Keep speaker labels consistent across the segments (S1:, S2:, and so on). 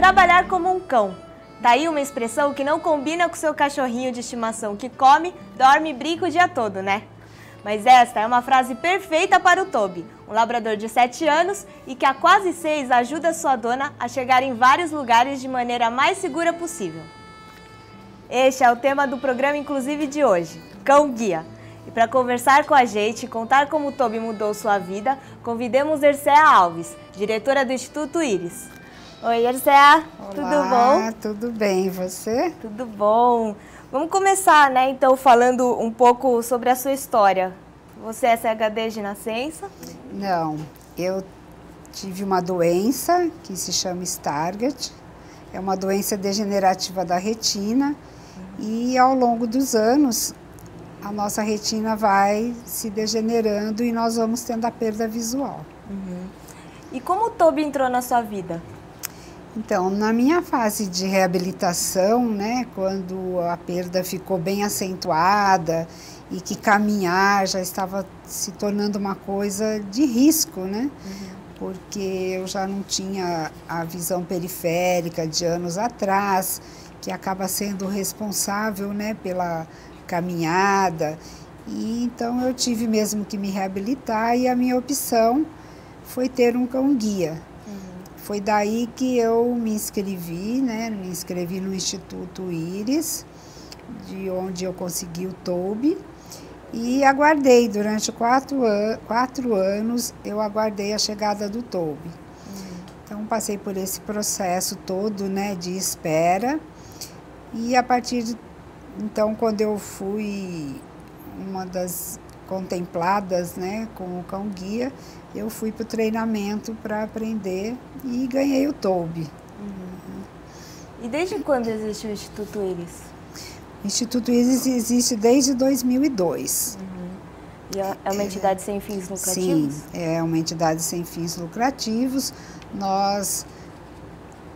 S1: Trabalhar como um cão. Tá aí uma expressão que não combina com seu cachorrinho de estimação que come, dorme e brinca o dia todo, né? Mas esta é uma frase perfeita para o Toby, um labrador de 7 anos e que há quase 6 ajuda sua dona a chegar em vários lugares de maneira mais segura possível. Este é o tema do programa inclusive de hoje, Cão Guia. E para conversar com a gente e contar como o Toby mudou sua vida, convidemos Ercéa Alves, diretora do Instituto Íris. Oi, Ercéa, tudo bom?
S2: Tudo bem, e você?
S1: Tudo bom. Vamos começar, né, então, falando um pouco sobre a sua história. Você é CHD de nascença?
S2: Não, eu tive uma doença que se chama Stargardt. É uma doença degenerativa da retina e ao longo dos anos a nossa retina vai se degenerando e nós vamos tendo a perda visual.
S1: E como o Toby entrou na sua vida?
S2: Então, na minha fase de reabilitação, né, quando a perda ficou bem acentuada e que caminhar já estava se tornando uma coisa de risco, né? Porque eu já não tinha a visão periférica de anos atrás, que acaba sendo responsável, né, pela caminhada. E então eu tive mesmo que me reabilitar e a minha opção foi ter um cão-guia. Foi daí que eu me inscrevi, né? Me inscrevi no Instituto Íris, de onde eu consegui o Toby, e aguardei durante 4 anos, eu aguardei a chegada do Toby. Então passei por esse processo todo, né, de espera, e a partir de então, quando eu fui uma das contempladas, né, com o cão-guia, eu fui para o treinamento para aprender e ganhei o Toby.
S1: E desde quando existe o Instituto Íris?
S2: O Instituto Íris existe desde 2002.
S1: E é uma entidade sem fins lucrativos?
S2: Sim, é uma entidade sem fins lucrativos. Nós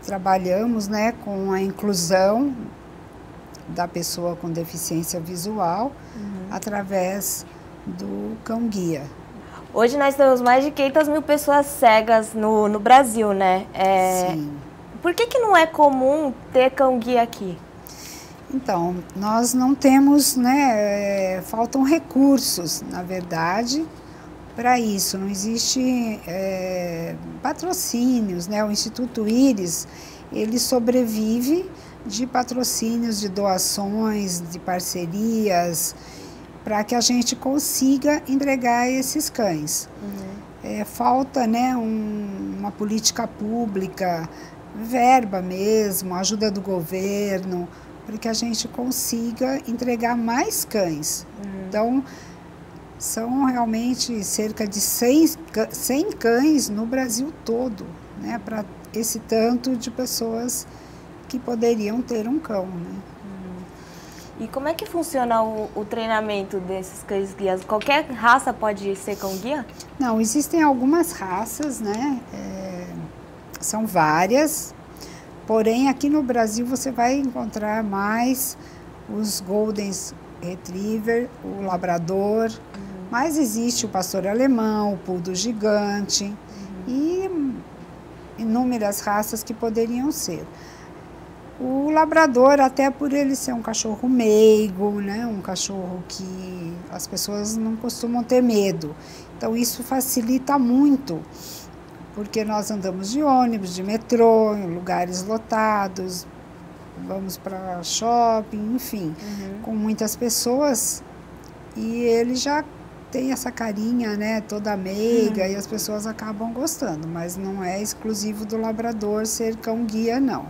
S2: trabalhamos, né, com a inclusão da pessoa com deficiência visual através do cão-guia.
S1: Hoje nós temos mais de 500 mil pessoas cegas no Brasil, né?
S2: Sim.
S1: Por que não é comum ter cão-guia aqui?
S2: Então, nós não temos, né, faltam recursos, na verdade, para isso. Não existe patrocínios, né? O Instituto Íris, ele sobrevive de patrocínios, de doações, de parcerias, para que a gente consiga entregar esses cães. Falta, né, uma política pública, verba mesmo, ajuda do governo, para que a gente consiga entregar mais cães. Então, são realmente cerca de 100 cães no Brasil todo, né, para esse tanto de pessoas que poderiam ter um cão, né?
S1: E como é que funciona o treinamento desses cães guias? Qualquer raça pode ser cão guia?
S2: Não, existem algumas raças, né? São várias, porém aqui no Brasil você vai encontrar mais os Golden Retriever, o Labrador, mas existe o Pastor Alemão, o Poodle Gigante e inúmeras raças que poderiam ser. O labrador, até por ele ser um cachorro meigo, né, um cachorro que as pessoas não costumam ter medo. Então isso facilita muito, porque nós andamos de ônibus, de metrô, em lugares lotados, vamos para shopping, enfim, com muitas pessoas, e ele já tem essa carinha, né, toda meiga, e as pessoas acabam gostando, mas não é exclusivo do labrador ser cão-guia, não.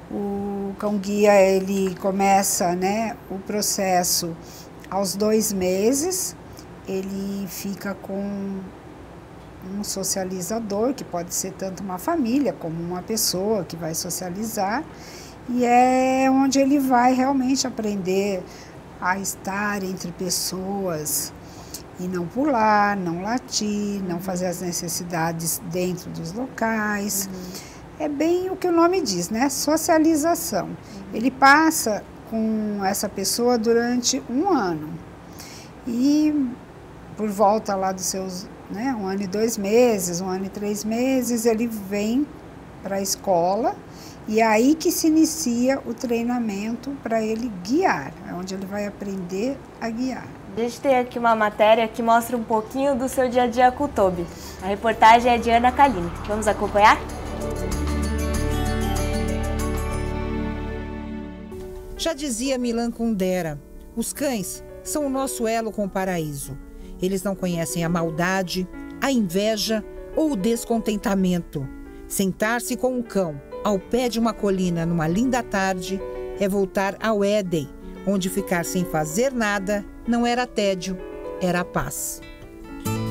S2: O cão-guia, ele começa, né, o processo aos 2 meses, ele fica com um socializador, que pode ser tanto uma família como uma pessoa que vai socializar, e é onde ele vai realmente aprender a estar entre pessoas e não pular, não latir, não fazer as necessidades dentro dos locais. É bem o que o nome diz, né? Socialização. Ele passa com essa pessoa durante 1 ano. E por volta lá dos seus, né, 1 ano e 2 meses, 1 ano e 3 meses, ele vem para a escola, e aí que se inicia o treinamento para ele guiar, é onde ele vai aprender a guiar.
S1: A gente tem aqui uma matéria que mostra um pouquinho do seu dia a dia com o Toby. A reportagem é de Ana Kaline. Vamos acompanhar?
S3: Já dizia Milan Kundera, os cães são o nosso elo com o paraíso. Eles não conhecem a maldade, a inveja ou o descontentamento. Sentar-se com um cão ao pé de uma colina numa linda tarde é voltar ao Éden, onde ficar sem fazer nada não era tédio, era paz.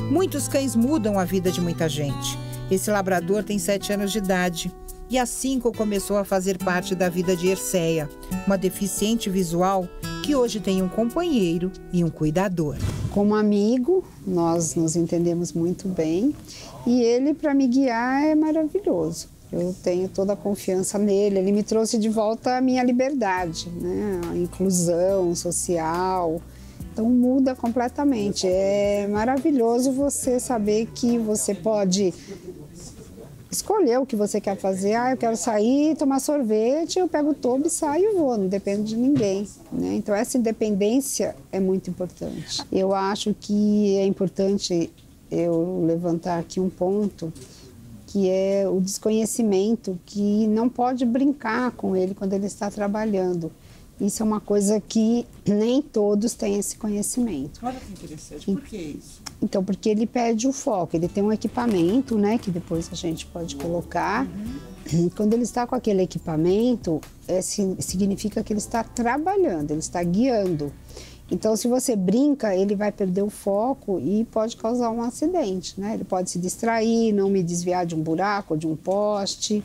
S3: Muitos cães mudam a vida de muita gente. Esse labrador tem 7 anos de idade e há 5 começou a fazer parte da vida de Erceia, uma deficiente visual que hoje tem um companheiro e um cuidador.
S2: Como amigo, nós nos entendemos muito bem e ele, para me guiar, é maravilhoso. Eu tenho toda a confiança nele, ele me trouxe de volta a minha liberdade, né? A inclusão social, então muda completamente. É maravilhoso você saber que você pode escolher o que você quer fazer. Eu quero sair, tomar sorvete, eu pego o Toby, saio e vou, não dependo de ninguém, né? Então essa independência é muito importante. Eu acho que é importante eu levantar aqui um ponto, que é o desconhecimento, que não pode brincar com ele quando ele está trabalhando. Isso é uma coisa que nem todos têm esse conhecimento.
S3: Olha que interessante, por que isso?
S2: Então, porque ele perde o foco, ele tem um equipamento, né, que depois a gente pode colocar. Quando ele está com aquele equipamento, significa que ele está trabalhando, ele está guiando. Então, se você brinca, ele vai perder o foco e pode causar um acidente, né? Ele pode se distrair, não me desviar de um buraco, de um poste,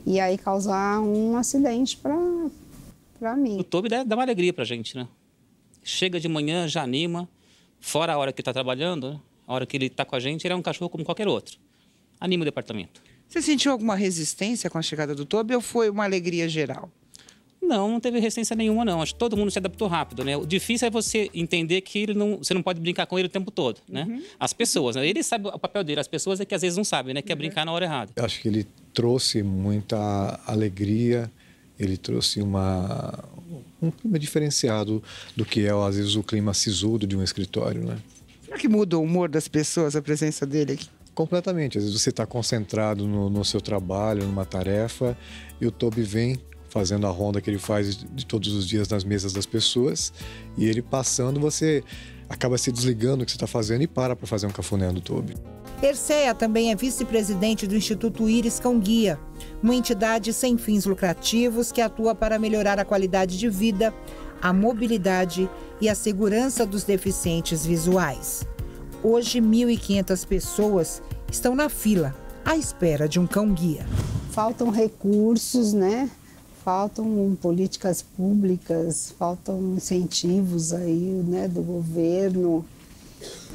S2: e aí causar um acidente para mim.
S4: O Toby dá uma alegria pra gente, né? Chega de manhã, já anima, fora a hora que ele tá trabalhando, né? A hora que ele tá com a gente, ele é um cachorro como qualquer outro. Anima o departamento.
S3: Você sentiu alguma resistência com a chegada do Toby ou foi uma alegria geral?
S4: Não teve resistência nenhuma, não. Acho que todo mundo se adaptou rápido, né? O difícil é você entender que você não pode brincar com ele o tempo todo, né? As pessoas, né? Ele sabe o papel dele. As pessoas é que às vezes não sabem, né? Quer brincar na hora errada.
S5: Eu acho que ele trouxe muita alegria, ele trouxe um clima diferenciado do que é, às vezes, o clima sisudo de um escritório, né?
S3: Será que muda o humor das pessoas, a presença dele aqui?
S5: Completamente. Às vezes você está concentrado no seu trabalho, numa tarefa, e o Toby vem fazendo a ronda que ele faz de todos os dias nas mesas das pessoas, e ele passando, você acaba se desligando do que você está fazendo e para fazer um cafuné do Toby.
S3: Erceia também é vice-presidente do Instituto Íris Cão Guia, uma entidade sem fins lucrativos que atua para melhorar a qualidade de vida, a mobilidade e a segurança dos deficientes visuais. Hoje, 1.500 pessoas estão na fila, à espera de um cão-guia.
S2: Faltam recursos, né? Faltam políticas públicas, faltam incentivos aí, né, do governo.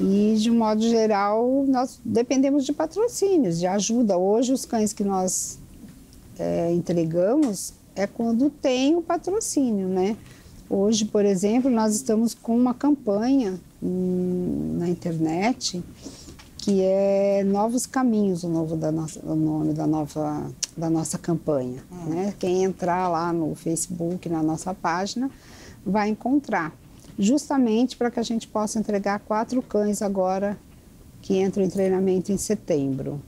S2: E, de um modo geral, nós dependemos de patrocínios, de ajuda. Hoje, os cães que nós entregamos é quando tem o patrocínio, né? Hoje, por exemplo, nós estamos com uma campanha na internet que é Novos Caminhos, o nome da nossa campanha. Né? Quem entrar lá no Facebook, na nossa página, vai encontrar. Justamente para que a gente possa entregar 4 cães agora que entram em treinamento em setembro.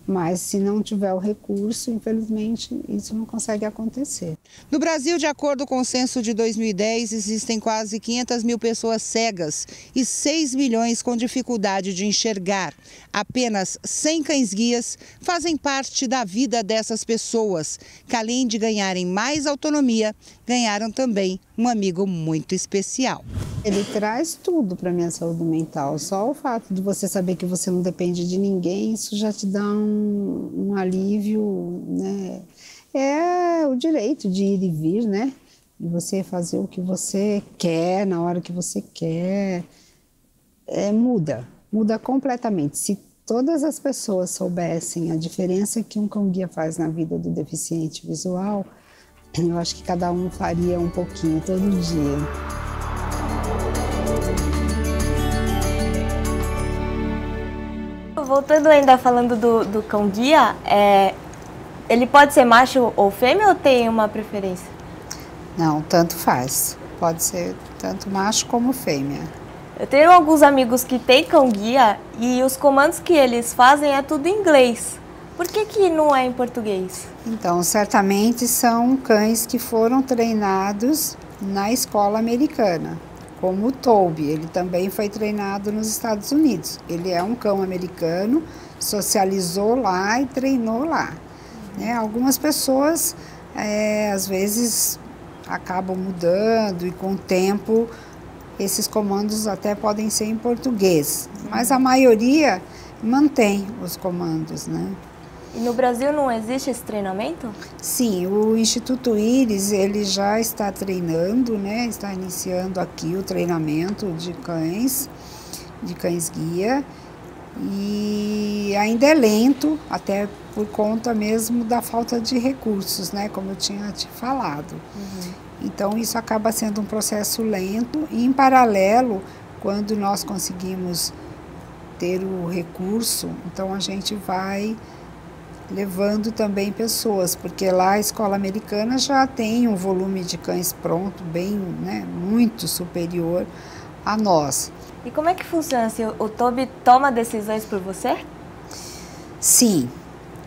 S2: Mas se não tiver o recurso, infelizmente, isso não consegue acontecer.
S3: No Brasil, de acordo com o censo de 2010, existem quase 500 mil pessoas cegas e 6 milhões com dificuldade de enxergar. Apenas 100 cães-guias fazem parte da vida dessas pessoas, que além de ganharem mais autonomia, ganharam também um amigo muito especial.
S2: Ele traz tudo para a minha saúde mental. Só o fato de você saber que você não depende de ninguém, isso já te dá um alívio, né? É o direito de ir e vir, né? De você fazer o que você quer, na hora que você quer. Muda completamente. Se todas as pessoas soubessem a diferença que um cão-guia faz na vida do deficiente visual, eu acho que cada um faria um pouquinho todo dia.
S1: Voltando ainda falando do cão-guia, Ele pode ser macho ou fêmea ou tem uma preferência?
S2: Não, tanto faz. Pode ser tanto macho como fêmea.
S1: Eu tenho alguns amigos que têm cão-guia e os comandos que eles fazem é tudo em inglês. Por que não é em português?
S2: Então, certamente são cães que foram treinados na escola americana, como o Toby. Ele também foi treinado nos Estados Unidos. Ele é um cão americano, socializou lá e treinou lá. Né? Algumas pessoas, às vezes, acabam mudando e com o tempo esses comandos até podem ser em português. Mas a maioria mantém os comandos, né?
S1: E no Brasil não existe esse treinamento?
S2: Sim, o Instituto Íris, ele já está treinando, né? Está iniciando aqui o treinamento de cães guia. E ainda é lento, até por conta mesmo da falta de recursos, né? Como eu tinha te falado. Então, isso acaba sendo um processo lento e, em paralelo, quando nós conseguimos ter o recurso, então a gente vai levando também pessoas, porque lá a escola americana já tem um volume de cães pronto, bem, né, muito superior a nós.
S1: E como é que funciona? Se o Toby toma decisões por você?
S2: Sim,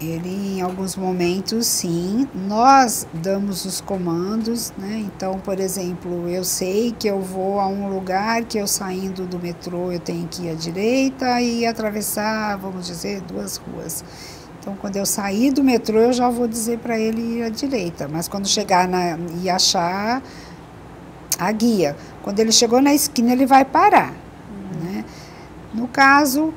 S2: ele em alguns momentos sim, nós damos os comandos, né? Então, por exemplo, eu sei que eu vou a um lugar que eu saindo do metrô eu tenho que ir à direita e atravessar, vamos dizer, 2 ruas. Então, quando eu sair do metrô, eu já vou dizer para ele ir à direita. Mas quando chegar e achar a guia, quando ele chegou na esquina, ele vai parar. Né? No caso,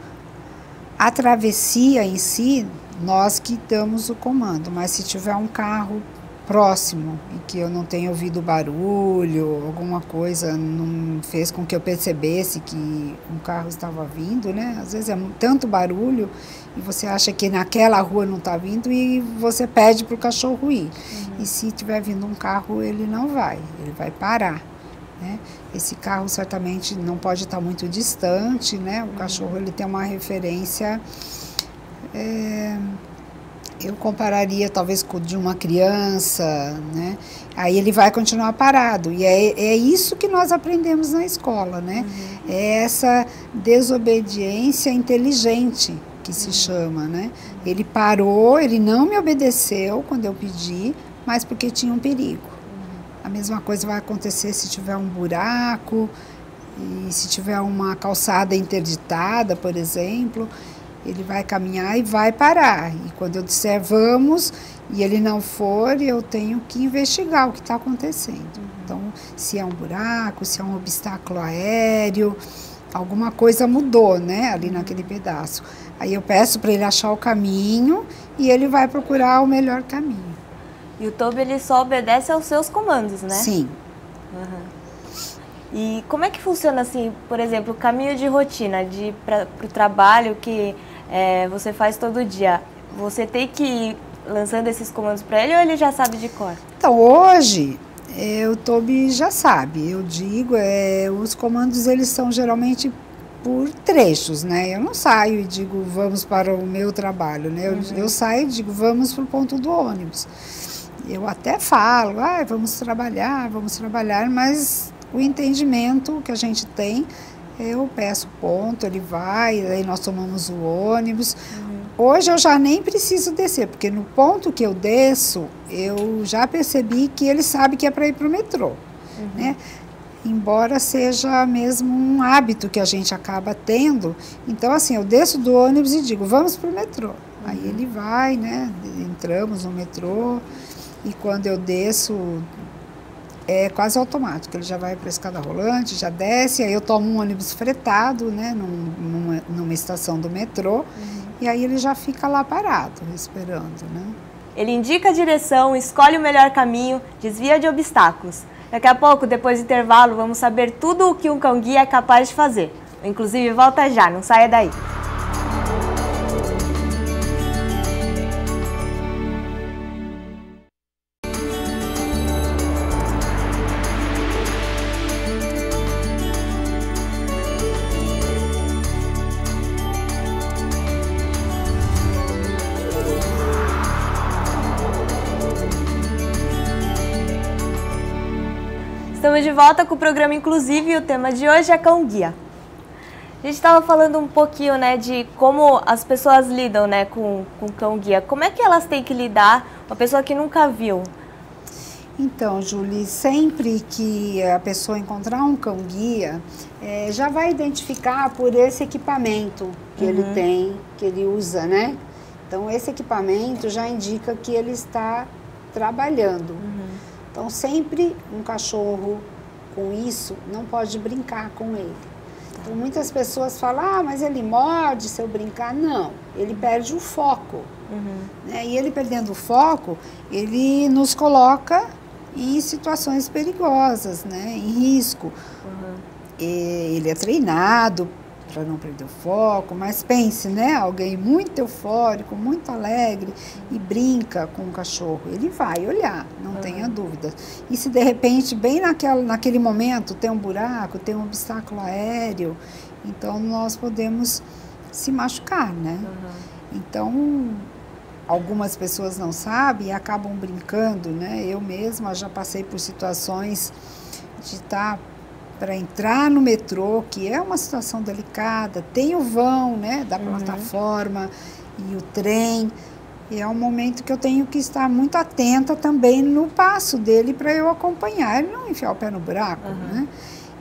S2: a travessia em si, nós que damos o comando. Mas se tiver um carro próximo e que eu não tenha ouvido barulho, alguma coisa não fez com que eu percebesse que um carro estava vindo, né? Às vezes é tanto barulho e você acha que naquela rua não está vindo e você pede para o cachorro ir. E se estiver vindo um carro, ele não vai, ele vai parar. Né? Esse carro certamente não pode estar muito distante, né? O cachorro ele tem uma referência... eu compararia talvez com de uma criança, né? Aí ele vai continuar parado. E é isso que nós aprendemos na escola, né? É essa desobediência inteligente que se chama, né? Ele parou, ele não me obedeceu quando eu pedi, mas porque tinha um perigo. A mesma coisa vai acontecer se tiver um buraco, e se tiver uma calçada interditada, por exemplo. Ele vai caminhar e vai parar. E quando eu disser vamos e ele não for, eu tenho que investigar o que está acontecendo. Então, se é um buraco, se é um obstáculo aéreo, alguma coisa mudou, né, ali naquele pedaço. Aí eu peço para ele achar o caminho e ele vai procurar o melhor caminho.
S1: E o Toby, ele só obedece aos seus comandos, né?
S2: Sim.
S1: E como é que funciona, assim, por exemplo, o caminho de rotina, de ir para o trabalho que você faz todo dia? Você tem que ir lançando esses comandos para ele ou ele já sabe de cor?
S2: Então, hoje, o Toby já sabe. Eu digo, os comandos, eles são geralmente por trechos, né? Eu não saio e digo, vamos para o meu trabalho, né? Eu saio e digo, vamos para o ponto do ônibus. Eu até falo, vamos trabalhar, mas o entendimento que a gente tem, eu peço ponto, ele vai, aí nós tomamos o ônibus. Hoje eu já nem preciso descer, porque no ponto que eu desço, eu já percebi que ele sabe que é para ir para o metrô, né? Embora seja mesmo um hábito que a gente acaba tendo. Então, assim, eu desço do ônibus e digo, vamos para o metrô. Aí ele vai, né? Entramos no metrô e quando eu desço, é quase automático. Ele já vai para a escada rolante, já desce, aí eu tomo um ônibus fretado, né? Numa estação do metrô, e aí ele já fica lá parado, esperando, né?
S1: Ele indica a direção, escolhe o melhor caminho, desvia de obstáculos. Daqui a pouco, depois do intervalo, vamos saber tudo o que um cão-guia é capaz de fazer. Inclusive, volta já, não saia daí. Estamos de volta com o programa Inclusive e o tema de hoje é cão-guia. A gente estava falando um pouquinho, né, de como as pessoas lidam, né, com cão-guia. Como é que elas têm que lidar, uma pessoa que nunca viu?
S2: Então, Julie, sempre que a pessoa encontrar um cão-guia, já vai identificar por esse equipamento que ele tem, que ele usa, né? Então, esse equipamento já indica que ele está trabalhando. Então, sempre um cachorro com isso não pode brincar com ele. Então, muitas pessoas falam, mas ele morde se eu brincar. Não, ele perde o foco. Né? E ele perdendo o foco, ele nos coloca em situações perigosas, né? Em risco. Ele é treinado para não perder o foco, mas pense, né? Alguém muito eufórico, muito alegre e brinca com o cachorro, ele vai olhar, não tenha dúvida. E se de repente, bem naquele momento, tem um buraco, tem um obstáculo aéreo, então nós podemos se machucar, né? Então, algumas pessoas não sabem e acabam brincando, né? Eu mesma já passei por situações de estar para entrar no metrô, que é uma situação delicada, tem o vão, né, da plataforma e o trem, e é um momento que eu tenho que estar muito atenta também no passo dele para eu acompanhar, ele não enfiar o pé no buraco, né?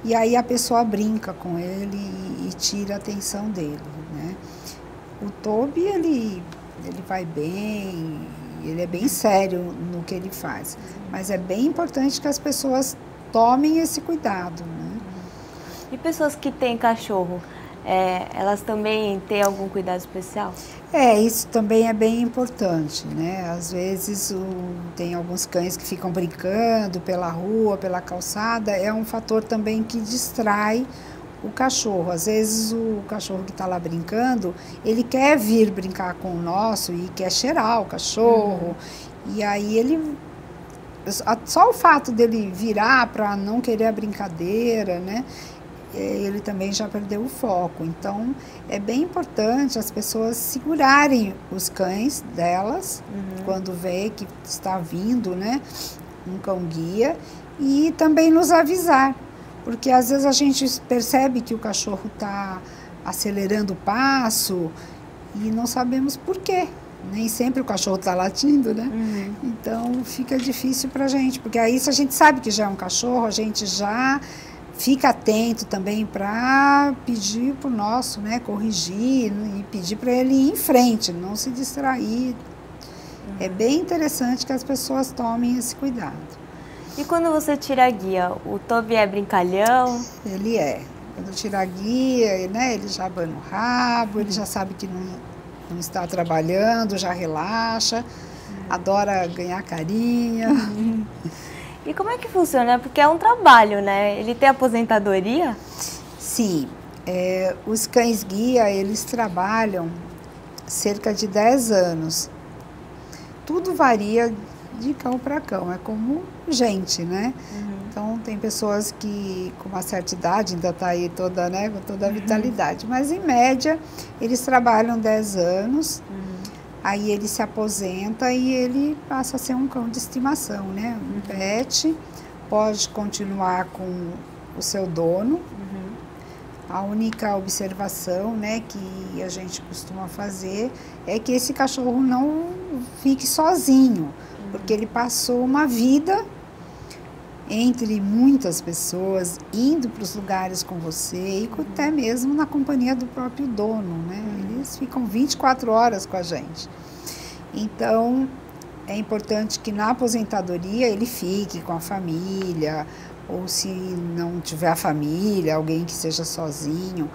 S2: E aí a pessoa brinca com ele e tira a atenção dele, né? O Toby, ele vai bem, ele é bem sério no que ele faz, mas é bem importante que as pessoas tomem esse cuidado, né?
S1: E pessoas que têm cachorro, elas também têm algum cuidado especial?
S2: Isso também é bem importante, né? Às vezes tem alguns cães que ficam brincando pela rua, pela calçada, é um fator também que distrai o cachorro. Às vezes o cachorro que está lá brincando, ele quer vir brincar com o nosso e quer cheirar o cachorro, e aí só o fato dele virar para não querer a brincadeira, né? Ele também já perdeu o foco. Então, é bem importante as pessoas segurarem os cães delas quando vê que está vindo, né, um cão-guia, e também nos avisar, porque às vezes a gente percebe que o cachorro está acelerando o passo e não sabemos por quê. Nem sempre o cachorro está latindo, né? Então, fica difícil para a gente, porque aí se a gente sabe que já é um cachorro, a gente já fica atento também para pedir para o nosso, né, corrigir e pedir para ele ir em frente, não se distrair. É bem interessante que as pessoas tomem esse cuidado.
S1: E quando você tira a guia, o Toby é brincalhão?
S2: Ele é. Quando tira a guia, né, ele já abana o rabo, ele já sabe que não está trabalhando, já relaxa, adora ganhar carinho.
S1: E como é que funciona? Porque é um trabalho, né? Ele tem aposentadoria?
S2: Sim. Os cães-guia, eles trabalham cerca de 10 anos. Tudo varia de cão para cão, é como gente, né? Então, tem pessoas que com uma certa idade ainda está aí toda, né, com toda a vitalidade, mas em média eles trabalham 10 anos. Aí ele se aposenta e ele passa a ser um cão de estimação, né? Um pet, pode continuar com o seu dono. A única observação, né, que a gente costuma fazer é que esse cachorro não fique sozinho, porque ele passou uma vida entre muitas pessoas, indo para os lugares com você e até mesmo na companhia do próprio dono, né? Eles ficam 24 horas com a gente. Então, é importante que na aposentadoria ele fique com a família, ou se não tiver a família, alguém que seja sozinho,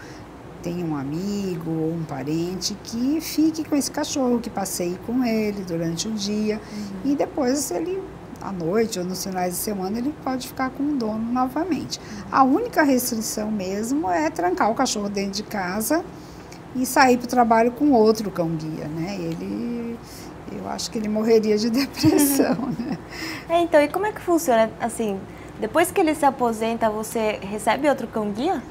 S2: tenha um amigo ou um parente que fique com esse cachorro, que passeie com ele durante o dia e depois ele, à noite ou nos finais de semana, ele pode ficar com o dono novamente. A única restrição mesmo é trancar o cachorro dentro de casa e sair para o trabalho com outro cão-guia, né? Eu acho que ele morreria de depressão, né?
S1: Então, e como é que funciona? Assim, depois que ele se aposenta, você recebe outro cão-guia?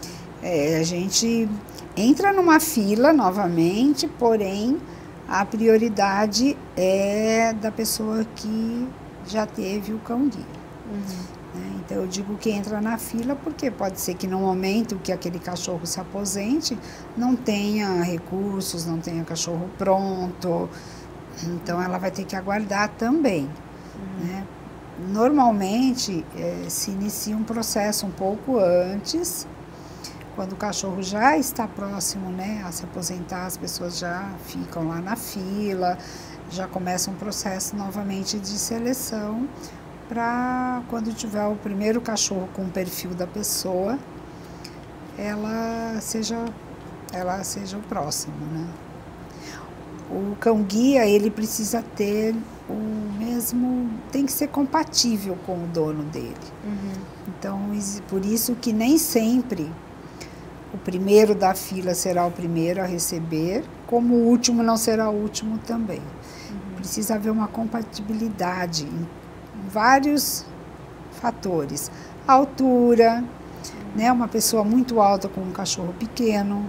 S2: A gente entra numa fila novamente, porém a prioridade é da pessoa que já teve o cão-guia. né? Então eu digo que entra na fila porque pode ser que no momento que aquele cachorro se aposente, não tenha recursos, não tenha cachorro pronto, então ela vai ter que aguardar também, né? Normalmente se inicia um processo um pouco antes, quando o cachorro já está próximo, né, a se aposentar, as pessoas já ficam lá na fila, já começa um processo novamente de seleção para quando tiver o primeiro cachorro com o perfil da pessoa, ela seja o próximo, né? O cão-guia, ele precisa ter o mesmo, tem que ser compatível com o dono dele. Então, por isso que nem sempre o primeiro da fila será o primeiro a receber, como o último não será o último também. Precisa haver uma compatibilidade em vários fatores. A altura, né? Uma pessoa muito alta com um cachorro pequeno,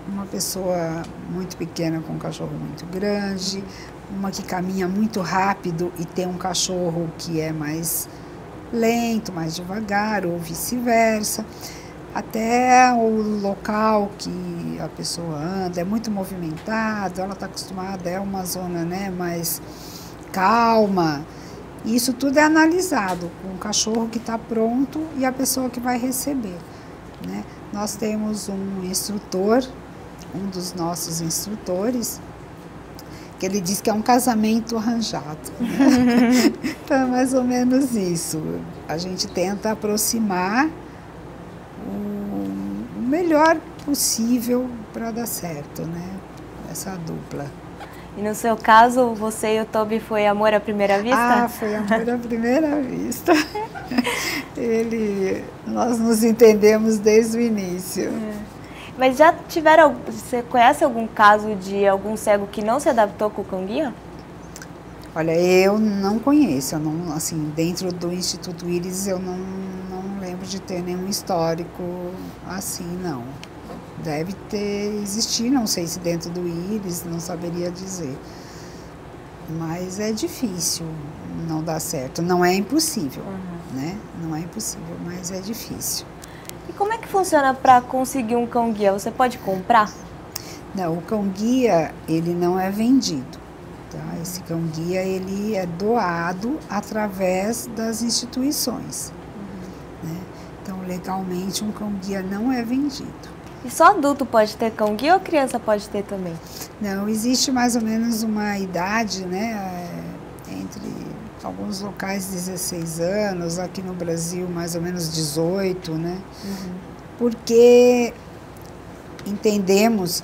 S2: uma pessoa muito pequena com um cachorro muito grande, uma que caminha muito rápido e tem um cachorro que é mais lento, mais devagar, ou vice-versa. Até o local que a pessoa anda é muito movimentado, ela está acostumada, é uma zona, né, mais calma. Isso tudo é analisado com o cachorro que está pronto e a pessoa que vai receber, né? Nós temos um instrutor, um dos nossos instrutores, que ele diz que é um casamento arranjado, né? Então é mais ou menos isso. A gente tenta aproximar o melhor possível para dar certo, né? Essa dupla.
S1: E no seu caso, você e o Toby foi amor à primeira vista?
S2: Ah, foi amor à primeira vista. Nós nos entendemos desde o início.
S1: Mas já tiveram, você conhece algum caso de algum cego que não se adaptou com o cão-guia?
S2: Olha, eu não conheço, eu não, assim, dentro do Instituto Íris eu não lembro de ter nenhum histórico assim, não. Deve existir, não sei se dentro do Íris, não saberia dizer. Mas é difícil não dar certo, não é impossível, né? Não é impossível, mas é difícil.
S1: E como é que funciona para conseguir um cão-guia? Você pode comprar?
S2: Não, o cão-guia, ele não é vendido. Tá? Esse cão-guia, ele é doado através das instituições. Né? Então, legalmente, um cão-guia não é vendido.
S1: E só adulto pode ter cão-guia ou criança pode ter também?
S2: Não, existe mais ou menos uma idade, né? Entre alguns locais 16 anos, aqui no Brasil mais ou menos 18, né? Porque entendemos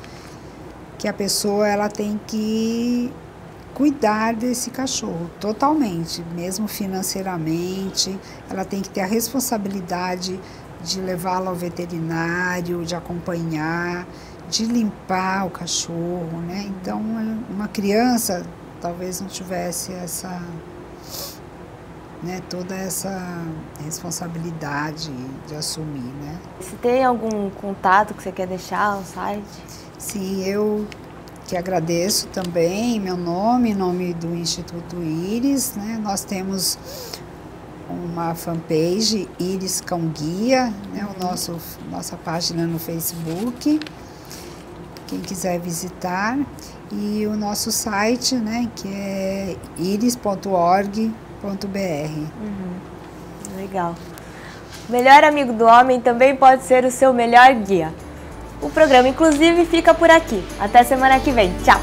S2: que a pessoa ela tem que cuidar desse cachorro totalmente, mesmo financeiramente, ela tem que ter a responsabilidade de levá-lo ao veterinário, de acompanhar, de limpar o cachorro, né? Então, uma criança talvez não tivesse essa, né, toda essa responsabilidade de assumir, né?
S1: Se tem algum contato que você quer deixar, um site?
S2: Sim, eu que agradeço também, meu nome, em nome do Instituto Íris, né? Nós temos uma fanpage, Íris Cão Guia, né? Nossa página no Facebook, quem quiser visitar, e o nosso site, né? Que é iris.org.br.
S1: Legal. O melhor amigo do homem também pode ser o seu melhor guia. O programa, inclusive, fica por aqui. Até semana que vem. Tchau!